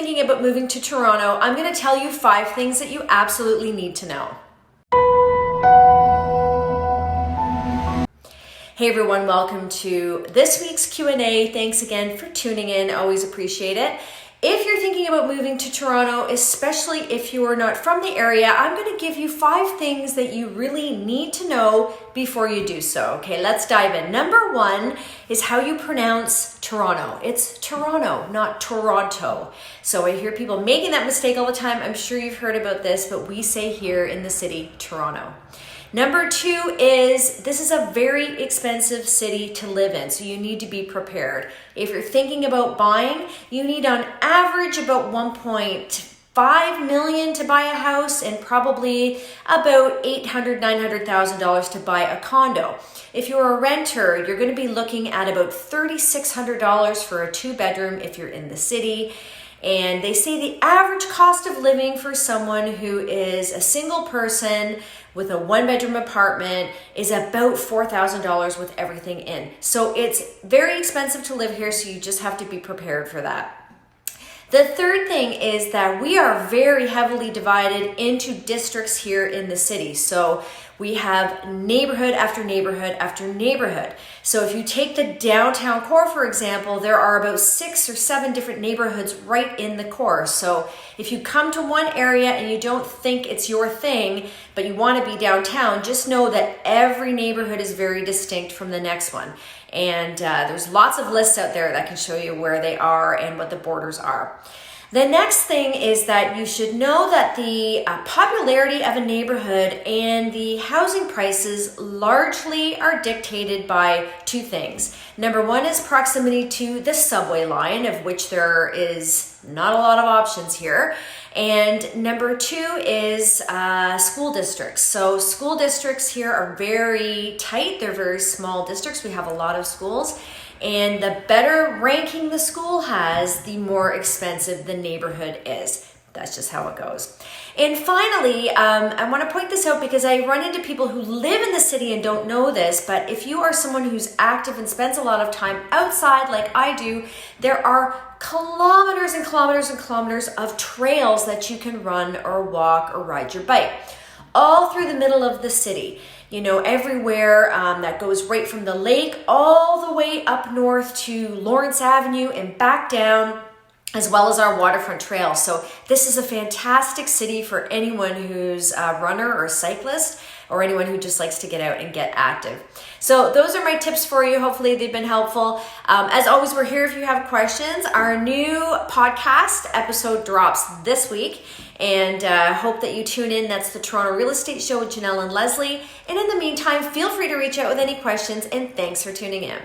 thinking about moving to Toronto, I'm going to tell you 5 things that you absolutely need to know. Hey everyone, welcome to this week's Q&A. Thanks again for tuning in. Always appreciate it. If you're thinking about moving to Toronto, especially if you are not from the area, I'm going to give you 5 things that you really need to know before you do so. Okay, let's dive in. Number 1 is how you pronounce Toronto. It's Toronto, not Toronto. So I hear people making that mistake all the time. I'm sure you've heard about this, but we say here in the city, Toronto. Number 2 is this is a very expensive city to live in, so you need to be prepared. If you're thinking about buying, you need on average about 1.5 million to buy a house and probably about $800,000, $900,000 to buy a condo. If you're a renter, you're going to be looking at about $3,600 for a 2-bedroom if you're in the city. And they say the average cost of living for someone who is a single person with a 1-bedroom apartment is about $4,000 with everything in. So it's very expensive to live here, so you just have to be prepared for that. The third thing is that we are very heavily divided into districts here in the city. So we have neighborhood after neighborhood after neighborhood. So if you take the downtown core, for example, there are about 6 or 7 different neighborhoods right in the core. So if you come to one area and you don't think it's your thing, but you want to be downtown, just know that every neighborhood is very distinct from the next one. And there's lots of lists out there that can show you where they are and what the borders are. The next thing is that you should know that the popularity of a neighborhood and the housing prices largely are dictated by 2 things. Number 1 is proximity to the subway line, of which there is not a lot of options here. And number 2 is school districts. So school districts here are very tight. They're very small districts. We have a lot of schools. And the better ranking the school has, the more expensive the neighborhood is. That's just how it goes. And finally, I want to point this out because I run into people who live in the city and don't know this, but if you are someone who's active and spends a lot of time outside like I do, there are kilometers and kilometers and kilometers of trails that you can run or walk or ride your bike all through the middle of the city. You know, everywhere that goes right from the lake all the way up north to Lawrence Avenue and back down, as well as our waterfront trail. So this is a fantastic city for anyone who's a runner or a cyclist or anyone who just likes to get out and get active. So those are my tips for you. Hopefully they've been helpful. As always, we're here if you have questions. Our new podcast episode drops this week, and hope that you tune in. That's the Toronto Real Estate Show with Jenelle and Leslie. And in the meantime, feel free to reach out with any questions, and thanks for tuning in.